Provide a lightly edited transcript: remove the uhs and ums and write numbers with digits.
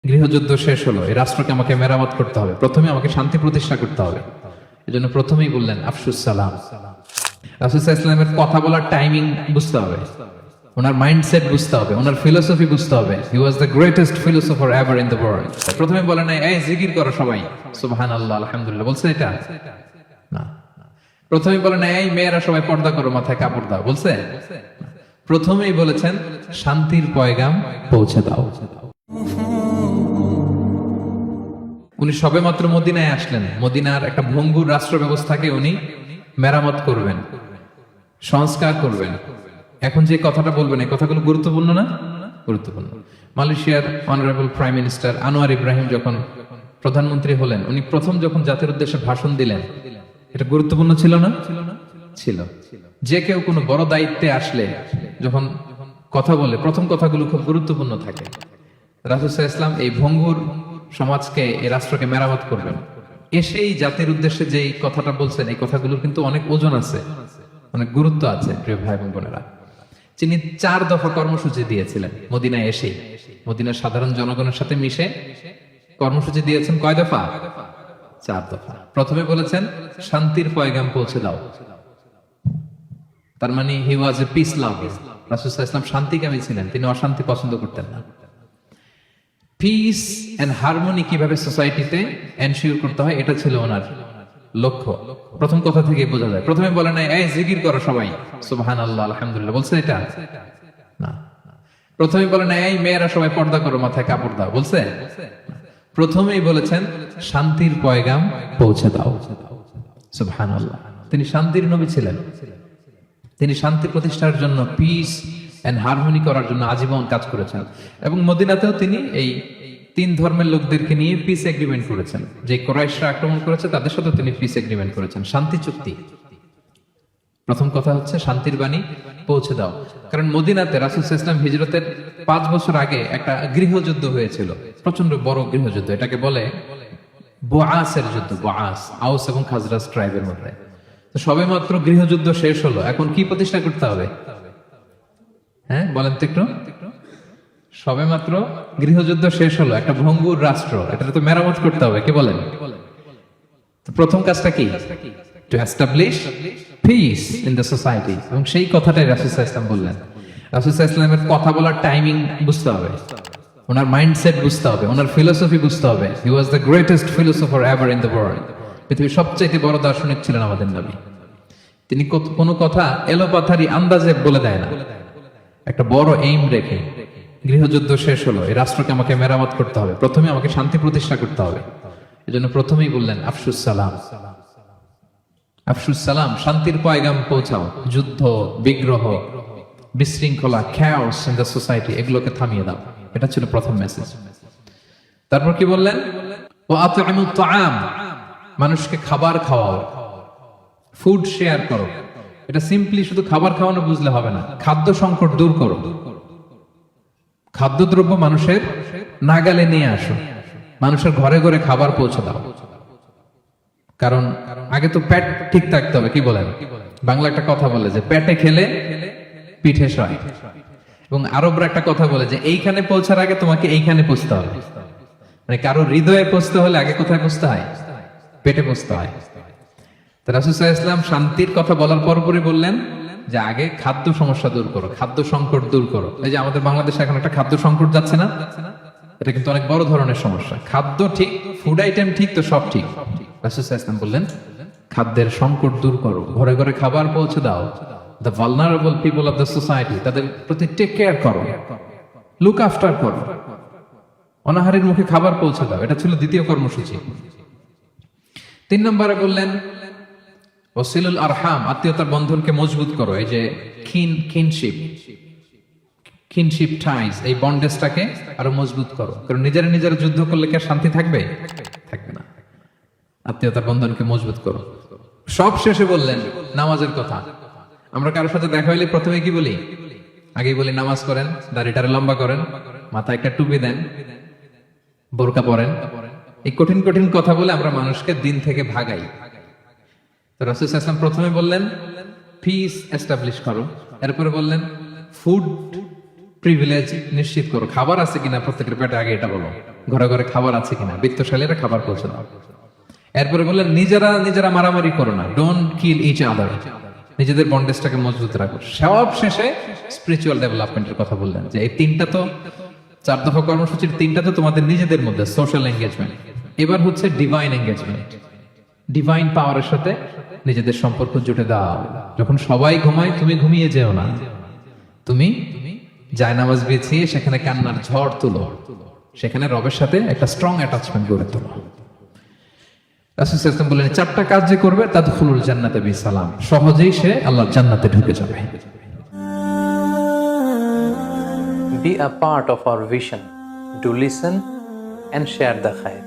গৃহযুদ্ধ শেষ হলো, এই রাষ্ট্রকে আমাকে মেরামত করতে হবে, প্রথমে আমাকে শান্তি প্রতিষ্ঠা করতে হবে। এই জন্য প্রথমেই বললেন আফসুস সালাম। রাসূল সাল্লাল্লাহু আলাইহি ওয়াসাল্লামের কথা বলার টাইমিং বুঝতে হবে, ওনার মাইন্ডসেট বুঝতে হবে, ওনার ফিলোসফি বুঝতে হবে। He was the greatest philosopher ever in the world. প্রথমে বলেন নাই এই জিকির করো সবাই সুবহানাল্লাহ আলহামদুলিল্লাহ, বলছে এটা না। প্রথমে বলেন নাই এই মেয়েরা সবাই পর্দা করো, মাথায় কাপড় দাও, বলছে? প্রথমেই বলেছেন শান্তির পয়গাম পৌঁছে দাও। উনি সবেমাত্র মদিনায় আসলেন, মদিনার একটা ভঙ্গুর রাষ্ট্র ব্যবস্থাকে উনি মেরামত করবেন, সংস্কার করবেন। এখন যে কথাটা বলবেন এই কথাগুলো গুরুত্বপূর্ণ না? গুরুত্বপূর্ণ। মালয়েশিয়ার honourable prime minister Anwar Ibrahim যখন প্রধানমন্ত্রী হলেন, উনি প্রথম যখন জাতির উদ্দেশ্যে ভাষণ দিলেন, এটা গুরুত্বপূর্ণ ছিল না? ছিল। যে কেউ কোনো বড় দায়িত্বে আসলে যখন কথা বলে প্রথম কথাগুলো খুব গুরুত্বপূর্ণ থাকে। রাসূল সাল্লাল্লাহু আলাইহি ওয়াসাল্লাম এই ভঙ্গুর সমাজকে, এই রাষ্ট্রকে মেরামত করবেন, এসেই জাতির উদ্দেশ্যে যেই কথাটা বলছেন এই কথাগুলোর কিন্তু অনেক ওজন আছে, অনেক গুরুত্ব আছে। প্রিয় ভাই এবং বোনেরা, তিনি 4 দফা কর্মসূচি দিয়েছিলেন মদিনায় এসেই, মদিনার সাধারণ জনগণের সাথে মিশে কর্মসূচি দিয়েছেন। কয় দফা? 4 দফা। প্রথমে বলেছেন শান্তির পয়গাম পৌঁছে দাও। তার মানে হি ওয়াজ এ পিস লাভার। রাসূল সাল্লাল্লাহু আলাইহি ওয়াসাল্লাম শান্তিকামী ছিলেন, তিনি অশান্তি পছন্দ করতেন না। পিস এন্ড হারমোনি কিভাবে সোসাইটিতে এনশিওর করতে হয় এটা ছিল ওনার লক্ষ্য। প্রথম কথা থেকে বোঝা যায়। প্রথমে বলে নাই এই জিকির করো সবাই সুবহানাল্লাহ আলহামদুলিল্লাহ, বলছে এটা না। প্রথমে বলে নাই এই মেয়েরা সবাই পর্দা করো, মাথায় কাপড় দাও, বলছে? প্রথমেই বলেছেন শান্তির পয়গাম পৌঁছে দাও। সুবহানাল্লাহ। তিনি শান্তির নবী ছিলেন, তিনি শান্তি প্রতিষ্ঠার জন্য, পিস এন্ড হারমোনি করার জন্য আজীবন কাজ করেছেন। এবং মদিনাতেও তিনি এই 3 ধর্মের লোকদেরকে নিয়ে পিস এগ্রিমেন্ট করেছেন। যে কুরাইশরা আক্রমণ করেছে তাদের সাথে তিনি পিস এগ্রিমেন্ট করেছেন, শান্তি চুক্তি। প্রথম কথা হচ্ছে শান্তির বাণী পৌঁছে দাও। কারণ মদিনাতে রাসূল সাল্লাল্লাহু আলাইহি ওয়াসাল্লাম হিজরতের 5 বছর আগে একটা গৃহযুদ্ধ হয়েছিল, প্রচন্ড বড় গৃহযুদ্ধ। এটাকে বলে বুআসের যুদ্ধ। বুআস আউস এবং খাজরাজ ট্রাইবের মধ্যে। তো সবেমাত্র গৃহযুদ্ধ শেষ হলো, এখন কি প্রতিষ্ঠা করতে হবে? হ্যাঁ বলেন তো একটু। সবেমাত্র গৃহযুদ্ধ শেষ হলো, একটা ভঙ্গুর রাষ্ট্র, এটা তো মেরামত করতে হবে। কি বলেন? তো প্রথম কাজটা কি? To establish piece in the society. এবং সেই কথাটাই রাসূল সাল্লাল্লাহু আলাইহি ওয়াসাল্লাম বললেন। রাসূল সাল্লাল্লাহু আলাইহি ওয়াসাল্লামের কথা বলার টাইমিং বুঝতে হবে, ওনার মাইন্ডসেট বুঝতে হবে, ওনার ফিলোসফি বুঝতে হবে। He was the greatest philosopher ever in the world. পৃথিবীর সবচেয়ে বড় দার্শনিক ছিলেন আমাদের নবী। তিনি কোনো কথা এলোপাথারি আন্দাজে বলে দেয় না, একটা বড় এইম রেখে। গৃহযুদ্ধ শেষ হলো, এই রাষ্ট্রকে আমাকে মেরামত করতে হবে, প্রথমে আমাকে শান্তি প্রতিষ্ঠা করতে হবে। এই জন্য প্রথমেই বললেন আফসুস সালাম। আফসুস সালাম, শান্তির পয়গাম পৌঁছাও। যুদ্ধ, বিগ্রহ, বিশৃঙ্খলা, chaos in the society, এগুলোকে থামিয়ে দাও। এটা ছিল প্রথম মেসেজ। তারপর কি বললেন? ওয়া আত'ইমুত তাআম, মানুষকে খাবার খাওয়াও, ফুড শেয়ার করো। এটা সিম্পলি শুধু খাবার খাওয়ানো বুঝলে হবে না, খাদ্য সংকট দূর করো। খাদ্যদ্রব্য মানুষের নাগালে নিয়ে আসো, মানুষের ঘরে ঘরে খাবার পৌঁছে দাও। কারণ আগে তো পেট ঠিক থাকতে হবে। কি বলেন? বাংলা একটা কথা বলে যে পেটে খেলে পিঠে সয়। এবং আরবরা একটা কথা বলে যে এইখানে পৌঁছার আগে তোমাকে এইখানে পৌঁছতে হবে। মানে কারো হৃদয়ে পৌঁছতে হলে আগে কোথায় পৌঁছতে হয়? পেটে পৌঁছতে হয়। তো রাসূল সাল্লাল্লাহু আলাইহি ওয়াসাল্লাম শান্তির কথা বলার পরপরই বললেন যে আগে খাদ্য সমস্যা দূর করো, খাদ্য সংকট দূর করো। এই যে আমাদের বাংলাদেশে এখন একটা খাদ্য সংকট যাচ্ছে না, এটা কিন্তু অনেক বড় ধরনের সমস্যা। খাদ্য ঠিক, ফুড আইটেম ঠিক, তো সব ঠিক। রাসূল সাল্লাল্লাহু আলাইহি ওয়াসাল্লাম বললেন খাদ্যের সংকট দূর করো, ঘরে ঘরে খাবার পৌঁছে দাও। The vulnerable people of the society, তাদের প্রতি টেক কেয়ার করো, লুক আফটার করো, অনাহারের মুখে খাবার পৌঁছে দাও। এটা ছিল দ্বিতীয় কর্মসূচি। 3 নম্বরে বললেন ওয়াসিলুল আরহাম, আত্মীয়তার বন্ধনকে মজবুত করো। এই যে কিনশিপ টাইজ, এই বন্ডেজটাকে আরো মজবুত করো। কারণ নিজেরা যুদ্ধ করলে কি আর শান্তি থাকবে? থাকবে না। আত্মীয়তার বন্ধনকে মজবুত করো। সব শেষে বললেন নামাজের কথা। আমরা কারোর সাথে দেখা হইলে প্রথমে কি বলি? আগেই বলি নামাজ করেন, দাড়িটারে লম্বা করেন, মাথায় একটা টুপি দেন, বোরকা পরেন। এই কঠিন কঠিন কথা বলে আমরা মানুষকে দিন থেকে ভাগাই। তো রাসূল সাল্লাল্লাহু আলাইহি ওয়াসাল্লাম প্রথমে বললেন পিস এস্টাবলিশ করো, এরপরে বললেন ফুড প্রিভিলেজ নিশ্চিত করো। খাবার আছে কিনা প্রত্যেকের পেটে, আগে এটা বলো। ঘরে ঘরে খাবার আছে কিনা, বিত্তশালীরা খাবার পৌঁছে দাও। এরপরে বললেন নিজেরা মারামারি করো না, ডোন্ট কিল ইচ আদার, নিজেদের বন্ডেজটাকে মজবুত রাখো। সব শেষে স্পিরিচুয়াল ডেভেলপমেন্টের কথা বললেন, যে এই তিনটা তো 4 দফা কর্মসূচির 3টা তো তোমাদের নিজেদের মধ্যে সোশ্যাল এঙ্গেজমেন্ট, এবার হচ্ছে ডিভাইন এঙ্গেজমেন্ট। ডিভাইন পাওয়ারের সাথে নিজেদের সম্পর্ক জুটে দাও। যখন সবাই ঘুমায় তুমি ঘুমিয়ে যেও না, তুমি জায়নামাজ বিছিয়ে সেখানে কান্নার ঝড় তুলো, সেখানে রবের সাথে একটা স্ট্রং অ্যাটাচমেন্ট গড়ে তোলো। রাসূল সাল্লাল্লাহু আলাইহি ওয়াসাল্লাম বললেন 4টা কাজ যে করবে তাদখুলুল জান্নাতা বিসালাম, সহজেই সে আল্লাহর জান্নাতে ঢুকে যাবে। Be a part of our vision. Do listen and share the khair.